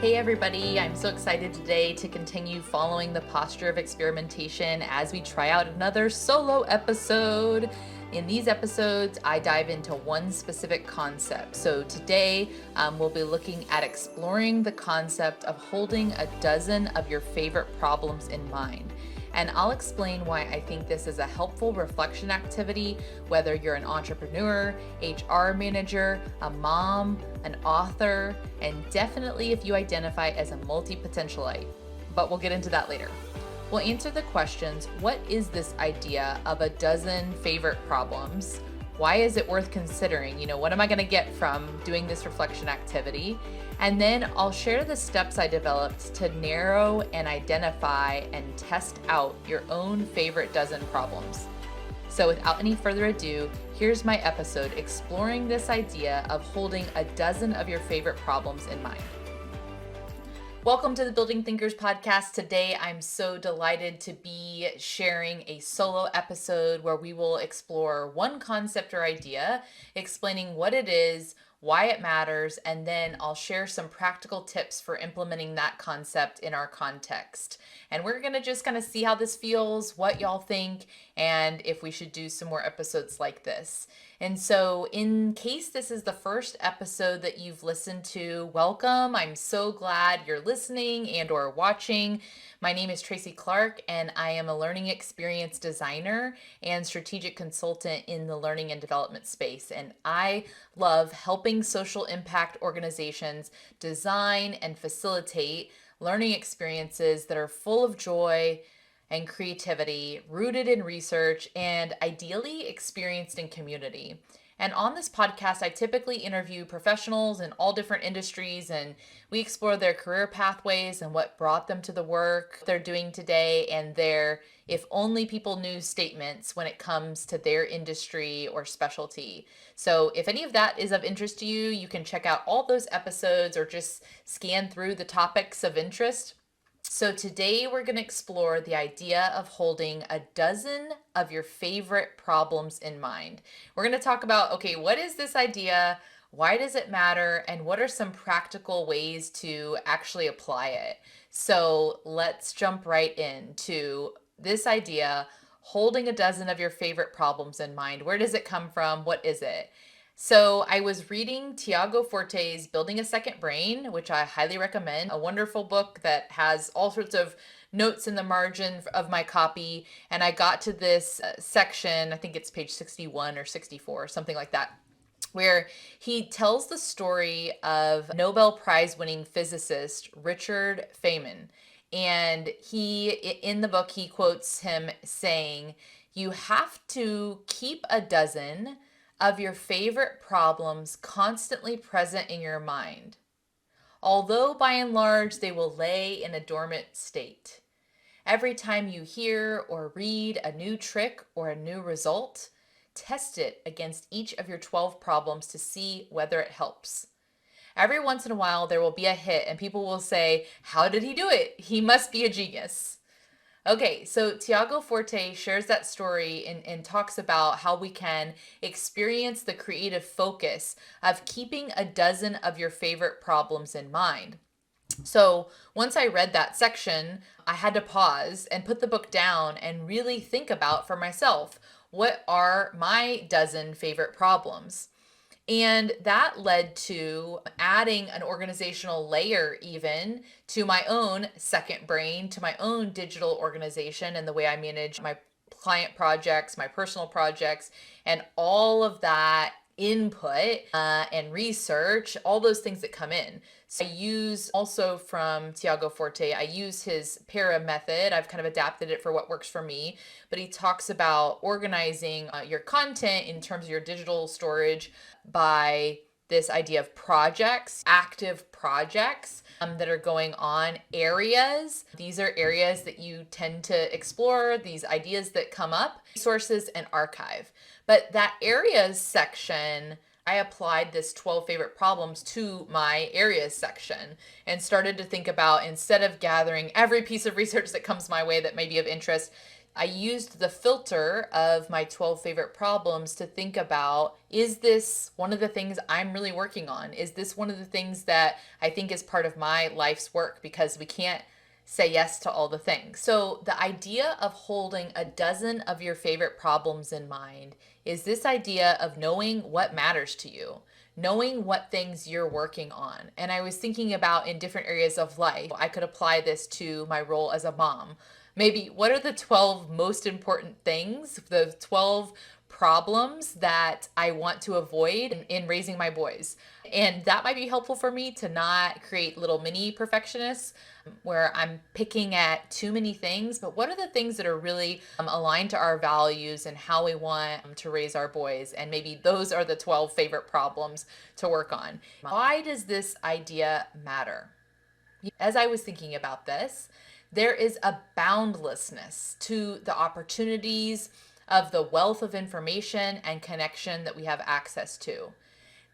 Hey everybody, I'm so excited today to continue following the posture of experimentation as we try out another solo episode. In these episodes, I dive into one specific concept. So today, we'll be looking at exploring the concept of holding a dozen of your favorite problems in mind. And I'll explain why I think this is a helpful reflection activity, whether you're an entrepreneur, HR manager, a mom, an author, and definitely if you identify as a multipotentialite. But we'll get into that later. We'll answer the questions, what is this idea of a dozen favorite problems? Why is it worth considering? What am I going to get from doing this reflection activity? And then I'll share the steps I developed to narrow and identify and test out your own favorite dozen problems. So without any further ado, here's my episode exploring this idea of holding a dozen of your favorite problems in mind. Welcome to the Building Thinkers podcast. Today, I'm so delighted to be sharing a solo episode where we will explore one concept or idea, explaining what it is, why it matters, and then I'll share some practical tips for implementing that concept in our context. And we're going to just kind of see how this feels, what y'all think, and if we should do some more episodes like this. And so in case this is the first episode that you've listened to, welcome. I'm so glad you're listening and or watching. My name is Tracy Clark, and I am a learning experience designer and strategic consultant in the learning and development space. And I love helping social impact organizations design and facilitate learning experiences that are full of joy and creativity, rooted in research, and ideally experienced in community. And on this podcast, I typically interview professionals in all different industries, and we explore their career pathways and what brought them to the work they're doing today, and their if only people knew statements when it comes to their industry or specialty. So if any of that is of interest to you, you can check out all those episodes or just scan through the topics of interest. So today we're going to explore the idea of holding a dozen of your favorite problems in mind. We're going to talk about, okay, what is this idea? Why does it matter? And what are some practical ways to actually apply it? So let's jump right into this idea, holding a dozen of your favorite problems in mind. Where does it come from? What is it? So I was reading Tiago Forte's Building a Second Brain, which I highly recommend, a wonderful book that has all sorts of notes in the margin of my copy. And I got to this section, I think it's page 61 or 64, something like that, where he tells the story of Nobel Prize winning physicist Richard Feynman. And in the book, he quotes him saying, "You have to keep a dozen of your favorite problems constantly present in your mind, although by and large they will lay in a dormant state. Every time you hear or read a new trick or a new result, test it against each of your 12 problems to see whether it helps. Every once in a while there will be a hit and people will say, 'How did he do it? He must be a genius.'" Okay, so Tiago Forte shares that story and talks about how we can experience the creative focus of keeping a dozen of your favorite problems in mind. So once I read that section, I had to pause and put the book down and really think about for myself, what are my dozen favorite problems? And that led to adding an organizational layer even to my own second brain, to my own digital organization and the way I manage my client projects, my personal projects, and all of that input and research, all those things that come in. So I use also from Tiago Forte, I use his para method. I've kind of adapted it for what works for me, but he talks about organizing your content in terms of your digital storage by this idea of projects, active projects that are going on, areas. These are areas that you tend to explore, these ideas that come up, resources, and archive. But that areas section, I applied this 12 favorite problems to my areas section and started to think about, instead of gathering every piece of research that comes my way that may be of interest, I used the filter of my 12 favorite problems to think about, is this one of the things I'm really working on? Is this one of the things that I think is part of my life's work? Because we can't say yes to all the things. So, the idea of holding a dozen of your favorite problems in mind is this idea of knowing what matters to you, knowing what things you're working on. And I was thinking about in different areas of life, I could apply this to my role as a mom. Maybe what are the 12 most important things, the 12 problems that I want to avoid in raising my boys? And that might be helpful for me to not create little mini perfectionists where I'm picking at too many things, but what are the things that are really aligned to our values and how we want to raise our boys? And maybe those are the 12 favorite problems to work on. Why does this idea matter? As I was thinking about this, there is a boundlessness to the opportunities of the wealth of information and connection that we have access to.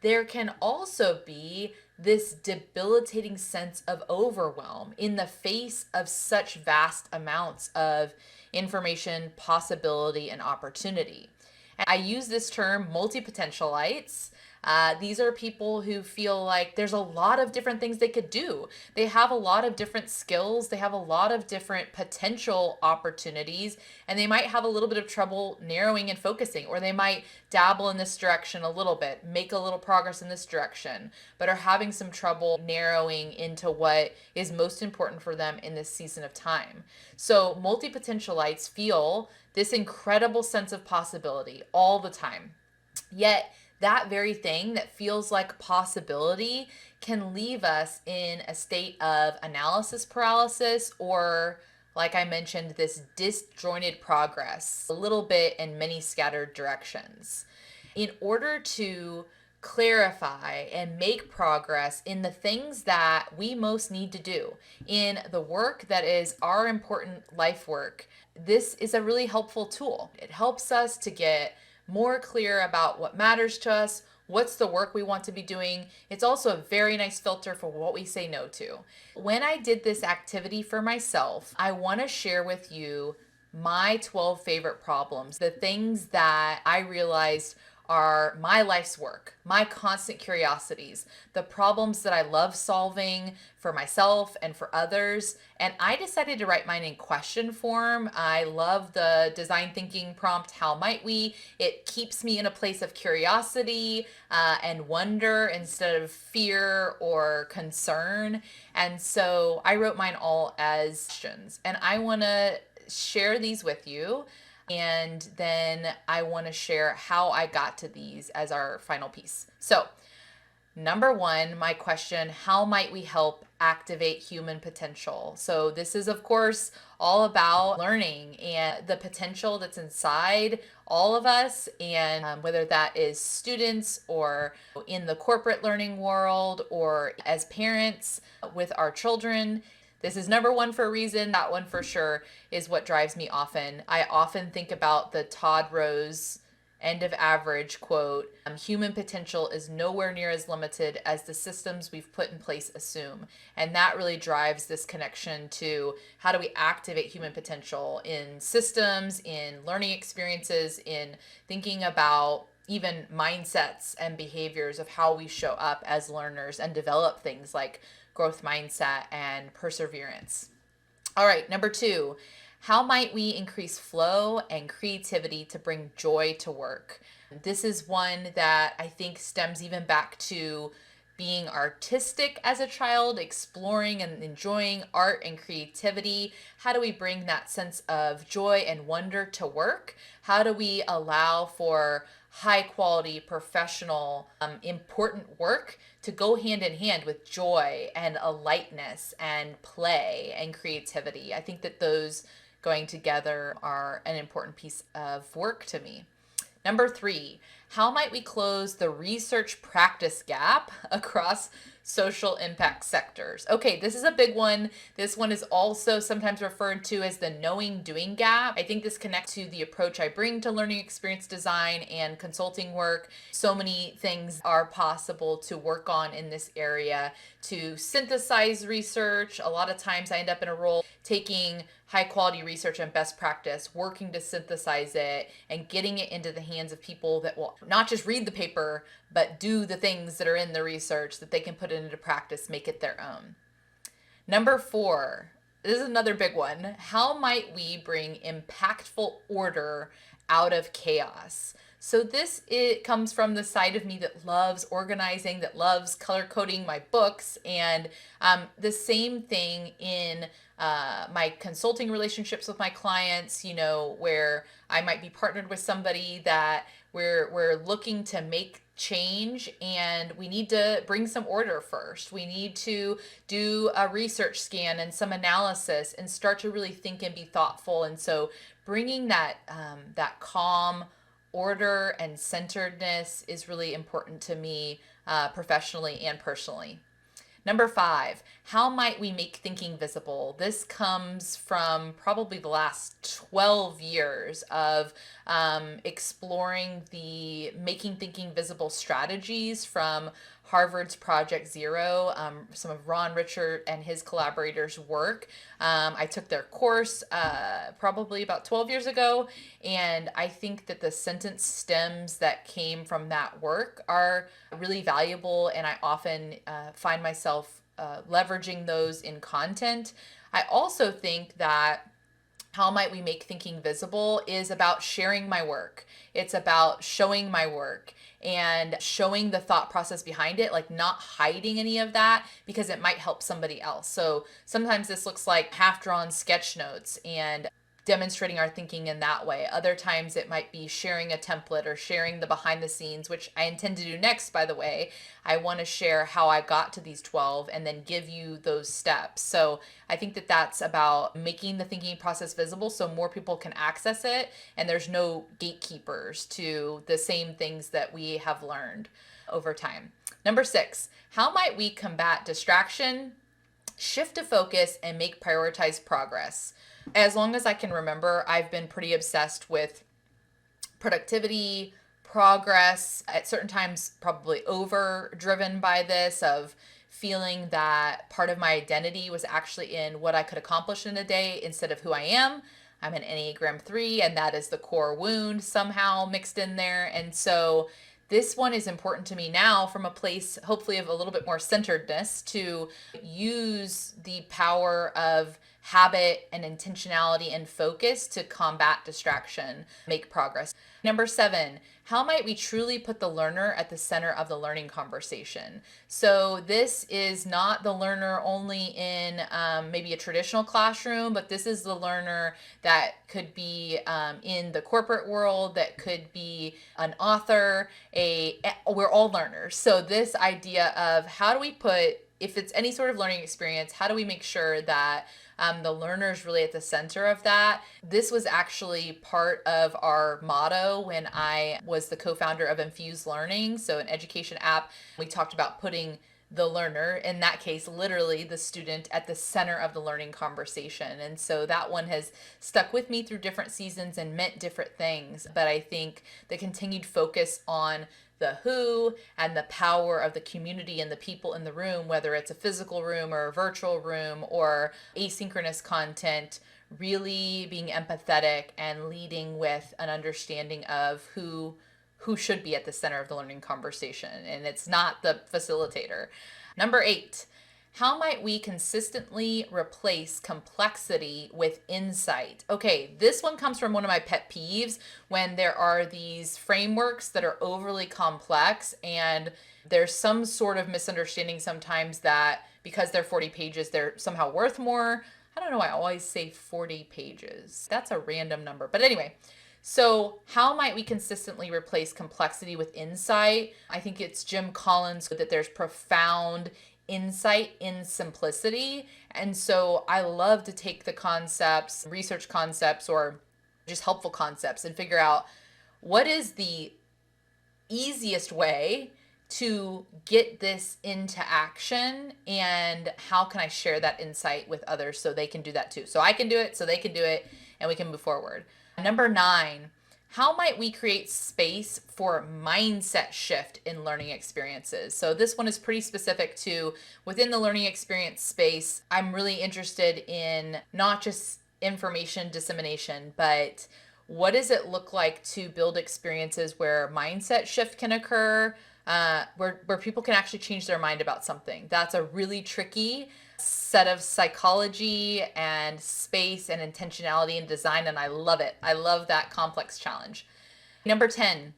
There can also be this debilitating sense of overwhelm in the face of such vast amounts of information, possibility, and opportunity. And I use this term multipotentialites. These are people who feel like there's a lot of different things they could do. They have a lot of different skills. They have a lot of different potential opportunities, and they might have a little bit of trouble narrowing and focusing, or they might dabble in this direction a little bit, make a little progress in this direction, but are having some trouble narrowing into what is most important for them in this season of time. So multipotentialites feel this incredible sense of possibility all the time. Yet, that very thing that feels like possibility can leave us in a state of analysis paralysis, or, like I mentioned, this disjointed progress, a little bit in many scattered directions. In order to clarify and make progress in the things that we most need to do, in the work that is our important life work, this is a really helpful tool. It helps us to get more clear about what matters to us, what's the work we want to be doing. It's also a very nice filter for what we say no to. When I did this activity for myself, I want to share with you my 12 favorite problems, the things that I realized are my life's work, my constant curiosities, the problems that I love solving for myself and for others. And I decided to write mine in question form. I love the design thinking prompt, how might we? It keeps me in a place of curiosity and wonder instead of fear or concern. And so I wrote mine all as questions. And I want to share these with you. And then I want to share how I got to these as our final piece. So, number one, my question, how might we help activate human potential? So, this is, of course, all about learning and the potential that's inside all of us, and whether that is students or in the corporate learning world or as parents with our children. This is number one for a reason. That one for sure is what drives me often. I often think about the Todd Rose end of average quote, human potential is nowhere near as limited as the systems we've put in place assume. And that really drives this connection to how do we activate human potential in systems, in learning experiences, in thinking about even mindsets and behaviors of how we show up as learners and develop things like growth mindset and perseverance. All right, number two, how might we increase flow and creativity to bring joy to work? This is one that I think stems even back to being artistic as a child, exploring and enjoying art and creativity. How do we bring that sense of joy and wonder to work? How do we allow for high quality, professional, important work to go hand in hand with joy and a lightness and play and creativity? I think that those going together are an important piece of work to me. Number three, how might we close the research practice gap across social impact sectors? Okay, this is a big one. This one is also sometimes referred to as the knowing doing gap. I think this connects to the approach I bring to learning experience design and consulting work. So many things are possible to work on in this area to synthesize research. A lot of times I end up in a role taking high quality research and best practice, working to synthesize it and getting it into the hands of people that will not just read the paper, but do the things that are in the research that they can put it into practice, make it their own. Number 4, this is another big one. How might we bring impactful order out of chaos? So this, it comes from the side of me that loves organizing, that loves color coding my books, and the same thing in my consulting relationships with my clients, where I might be partnered with somebody that we're looking to make change, and we need to bring some order first. We need to do a research scan and some analysis and start to really think and be thoughtful. And so bringing that calm order and centeredness is really important to me, professionally and personally. Number 5, how might we make thinking visible? This comes from probably the last 12 years of exploring the making thinking visible strategies from Harvard's Project Zero, some of Ron Richard and his collaborators' work. I took their course probably about 12 years ago, and I think that the sentence stems that came from that work are really valuable, and I often find myself leveraging those in content. I also think that how might we make thinking visible is about sharing my work. It's about showing my work and showing the thought process behind it, like not hiding any of that because it might help somebody else. So sometimes this looks like half drawn sketch notes and demonstrating our thinking in that way. Other times it might be sharing a template or sharing the behind the scenes, which I intend to do next, by the way. I want to share how I got to these 12 and then give you those steps. So I think that that's about making the thinking process visible so more people can access it and there's no gatekeepers to the same things that we have learned over time. Number 6, how might we combat distraction, shift to focus, and make prioritized progress? As long as I can remember, I've been pretty obsessed with productivity, progress, at certain times probably over driven by this, of feeling that part of my identity was actually in what I could accomplish in a day instead of who I am. I'm an Enneagram 3, and that is the core wound somehow mixed in there. And so this one is important to me now from a place, hopefully, of a little bit more centeredness to use the power of habit and intentionality and focus to combat distraction, make progress. Number 7, how might we truly put the learner at the center of the learning conversation? So this is not the learner only in maybe a traditional classroom, but this is the learner that could be in the corporate world, that could be an author, we're all learners. So this idea of how do we put, if it's any sort of learning experience, how do we make sure that the learner is really at the center of that? This was actually part of our motto when I was the co-founder of Infuse Learning, so an education app. We talked about putting the learner, in that case, literally the student, at the center of the learning conversation. And so that one has stuck with me through different seasons and meant different things. But I think the continued focus on the who and the power of the community and the people in the room, whether it's a physical room or a virtual room or asynchronous content, really being empathetic and leading with an understanding of who should be at the center of the learning conversation, and it's not the facilitator. Number 8, how might we consistently replace complexity with insight? Okay, this one comes from one of my pet peeves, when there are these frameworks that are overly complex and there's some sort of misunderstanding sometimes that because they're 40 pages, they're somehow worth more. I don't know why I always say 40 pages. That's a random number. But anyway, so how might we consistently replace complexity with insight? I think it's Jim Collins that there's profound insight in simplicity. And so I love to take the concepts, research concepts, or just helpful concepts and figure out what is the easiest way to get this into action, and how can I share that insight with others so they can do that too? So I can do it, so they can do it, and we can move forward. Number 9, how might we create space for mindset shift in learning experiences? So this one is pretty specific to within the learning experience space. I'm really interested in not just information dissemination, but what does it look like to build experiences where mindset shift can occur, where people can actually change their mind about something? That's a really tricky set of psychology and space and intentionality and design, and I love it. I love that complex challenge. Number 10,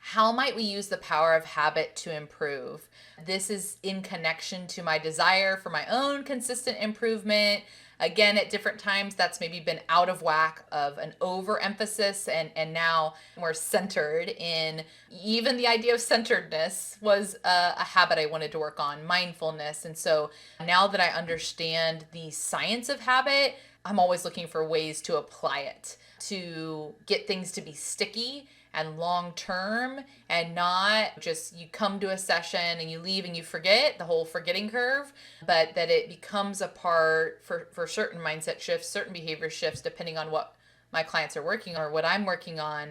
how might we use the power of habit to improve? This is in connection to my desire for my own consistent improvement. Again, at different times, that's maybe been out of whack of an overemphasis, and now we're centered in, even the idea of centeredness was a habit I wanted to work on, mindfulness. And so now that I understand the science of habit, I'm always looking for ways to apply it, to get things to be sticky and long term, and not just you come to a session and you leave and you forget, the whole forgetting curve, but that it becomes a part for certain mindset shifts, certain behavior shifts, depending on what my clients are working on or what I'm working on.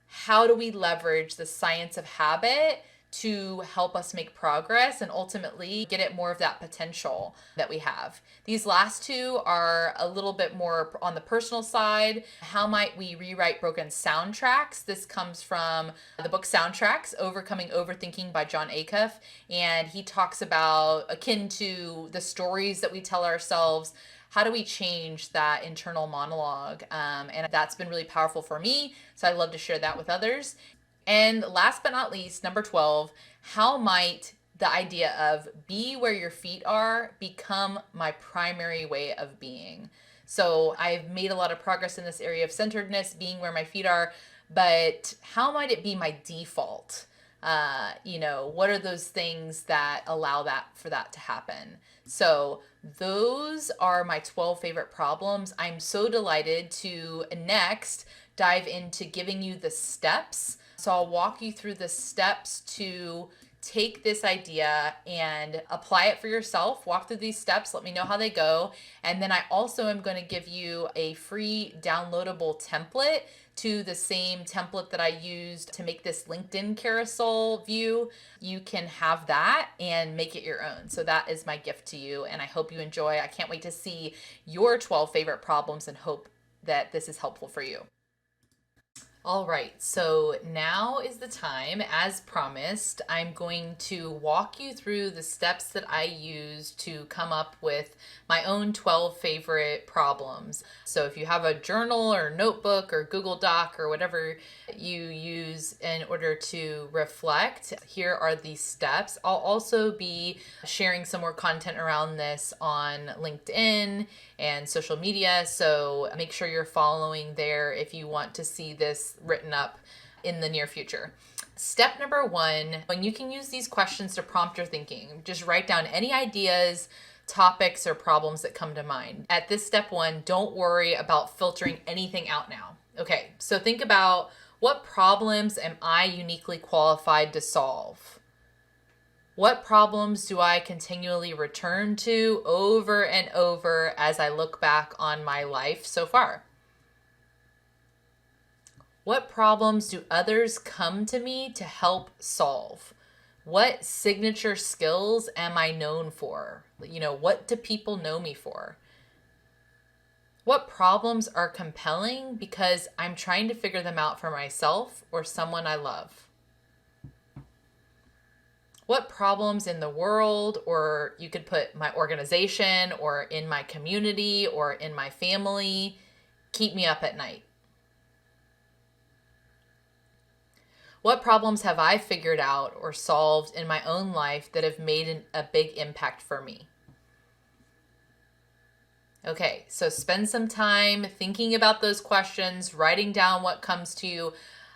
How do we leverage the science of habit to help us make progress and ultimately get at more of that potential that we have? These last two are a little bit more on the personal side. How might we rewrite broken soundtracks? This comes from the book Soundtracks, Overcoming Overthinking by John Acuff. And he talks about, akin to the stories that we tell ourselves, how do we change that internal monologue? And that's been really powerful for me. So I love to share that with others. And last but not least, number 12, how might the idea of be where your feet are become my primary way of being? So I've made a lot of progress in this area of centeredness, being where my feet are, but how might it be my default? What are those things that allow that for that to happen? So those are my 12 favorite problems. I'm so delighted to next dive into giving you the steps. So I'll walk you through the steps to take this idea and apply it for yourself. Walk through these steps, let me know how they go. And then I also am going to give you a free downloadable template to the same template that I used to make this LinkedIn carousel view. You can have that and make it your own. So that is my gift to you, and I hope you enjoy. I can't wait to see your 12 favorite problems and hope that this is helpful for you. All right, so now is the time. As promised, I'm going to walk you through the steps that I use to come up with my own 12 favorite problems. So if you have a journal or notebook or Google Doc or whatever you use in order to reflect, here are the steps. I'll also be sharing some more content around this on LinkedIn and social media, so make sure you're following there if you want to see this written up in the near future. Step number 1, when you can use these questions to prompt your thinking, just write down any ideas, topics, or problems that come to mind. At this step 1, don't worry about filtering anything out now. Okay, so think about, what problems am I uniquely qualified to solve? What problems do I continually return to over and over as I look back on my life so far? What problems do others come to me to help solve? What signature skills am I known for? What do people know me for? What problems are compelling because I'm trying to figure them out for myself or someone I love? What problems in the world, or you could put my organization or in my community or in my family, keep me up at night? What problems have I figured out or solved in my own life that have made a big impact for me? Okay, so spend some time thinking about those questions, writing down what comes to you.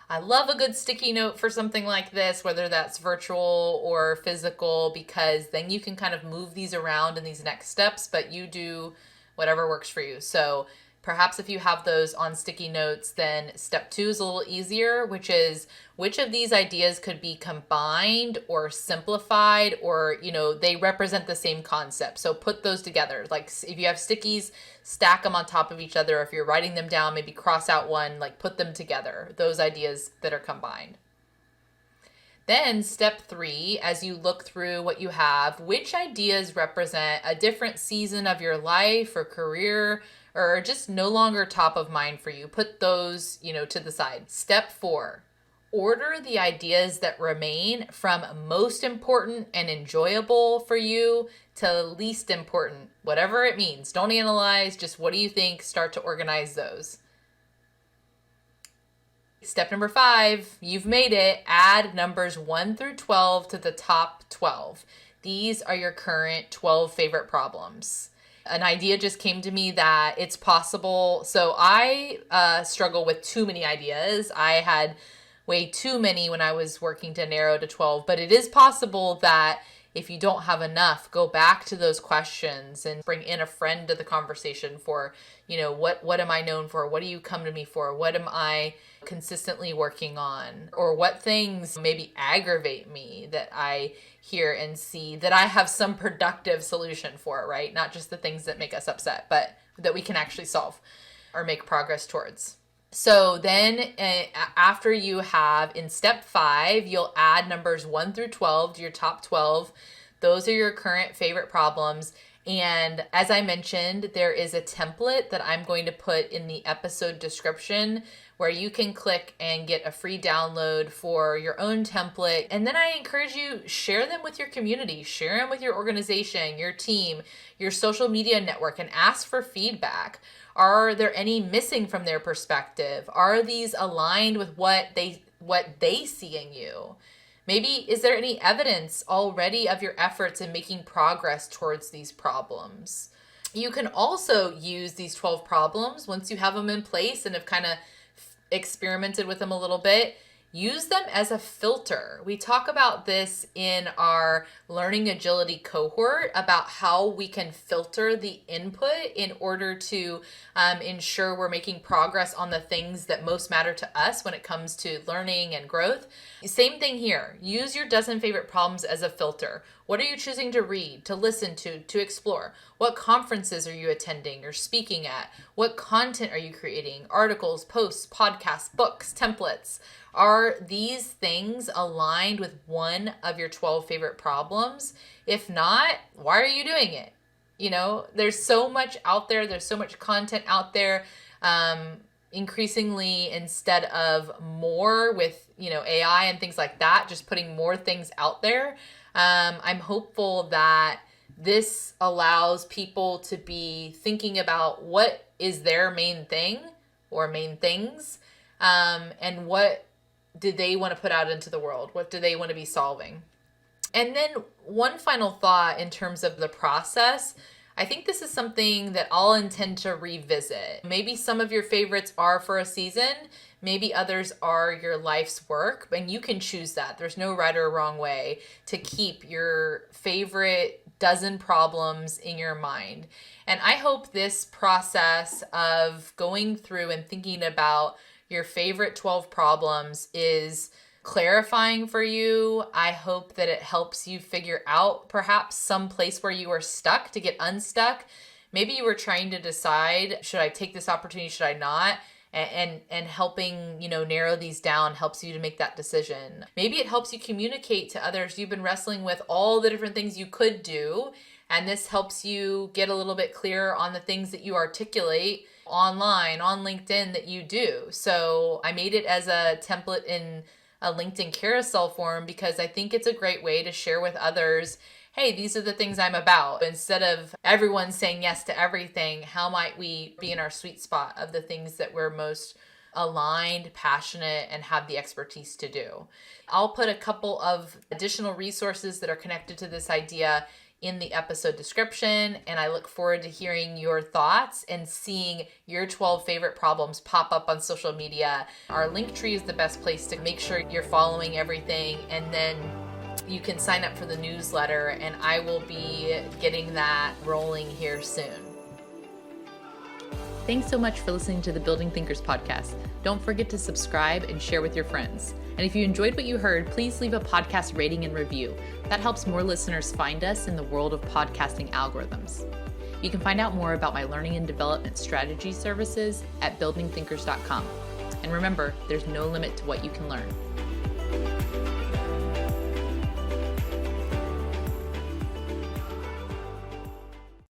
I love a good sticky note for something like this, whether that's virtual or physical, because then you can kind of move these around in these next steps, but you do whatever works for you. So Perhaps if you have those on sticky notes, then step 2 is a little easier, which is which of these ideas could be combined or simplified, or, they represent the same concept. So put those together. Like if you have stickies, stack them on top of each other. If you're writing them down, maybe cross out one, like put them together, those ideas that are combined. Then step 3, as you look through what you have, which ideas represent a different season of your life or career, or just no longer top of mind for you. Put those, to the side. Step 4, order the ideas that remain from most important and enjoyable for you to least important, whatever it means. Don't analyze, just what do you think? Start to organize those. Step number 5, you've made it. Add numbers 1 through 12 to the top 12. These are your current 12 favorite problems. An idea just came to me that it's possible. So I struggle with too many ideas. I had way too many when I was working to narrow to 12, but it is possible that if you don't have enough, go back to those questions and bring in a friend to the conversation for, what am I known for? What do you come to me for? What am I consistently working on? Or what things maybe aggravate me that I hear and see that I have some productive solution for, right? Not just the things that make us upset, but that we can actually solve or make progress towards. So then after you have, in step 5, you'll add numbers 1 through 12 to your top 12. Those are your current favorite problems. And as I mentioned, there is a template that I'm going to put in the episode description where you can click and get a free download for your own template. And then I encourage you, share them with your community, share them with your organization, your team, your social media network, and ask for feedback. Are there any missing from their perspective? Are these aligned with what they see in you? Maybe is there any evidence already of your efforts in making progress towards these problems? You can also use these 12 problems once you have them in place and have kind of experimented with them a little bit. Use them as a filter. We talk about this in our learning agility cohort about how we can filter the input in order to ensure we're making progress on the things that most matter to us when it comes to learning and growth. Same thing here. Use your dozen favorite problems as a filter. What are you choosing to read, to listen to explore? What conferences are you attending or speaking at? What content are you creating? Articles, posts, podcasts, books, templates. Are these things aligned with one of your 12 favorite problems? If not, why are you doing it? There's so much out there. There's so much content out there. Increasingly, instead of more with, AI and things like that, just putting more things out there. I'm hopeful that this allows people to be thinking about what is their main thing or main things, and what do they want to put out into the world? What do they want to be solving? And then one final thought in terms of the process. I think this is something that I'll intend to revisit. Maybe some of your favorites are for a season. Maybe others are your life's work, and you can choose that. There's no right or wrong way to keep your favorite dozen problems in your mind. And I hope this process of going through and thinking about your favorite 12 problems is clarifying for you. I hope that it helps you figure out perhaps some place where you are stuck to get unstuck. Maybe you were trying to decide, should I take this opportunity, should I not? And helping, narrow these down helps you to make that decision. Maybe it helps you communicate to others. You've been wrestling with all the different things you could do, and this helps you get a little bit clearer on the things that you articulate online, on LinkedIn, that you do. So I made it as a template in a LinkedIn carousel form because I think it's a great way to share with others, hey, these are the things I'm about. Instead of everyone saying yes to everything, how might we be in our sweet spot of the things that we're most aligned, passionate, and have the expertise to do? I'll put a couple of additional resources that are connected to this idea in the episode description, and I look forward to hearing your thoughts and seeing your 12 favorite problems pop up on social media. Our link tree is the best place to make sure you're following everything, and then you can sign up for the newsletter, and I will be getting that rolling here soon. Thanks so much for listening to the Building Thinkers podcast. Don't forget to subscribe and share with your friends. And if you enjoyed what you heard, please leave a podcast rating and review. That helps more listeners find us in the world of podcasting algorithms. You can find out more about my learning and development strategy services at buildingthinkers.com. And remember, there's no limit to what you can learn.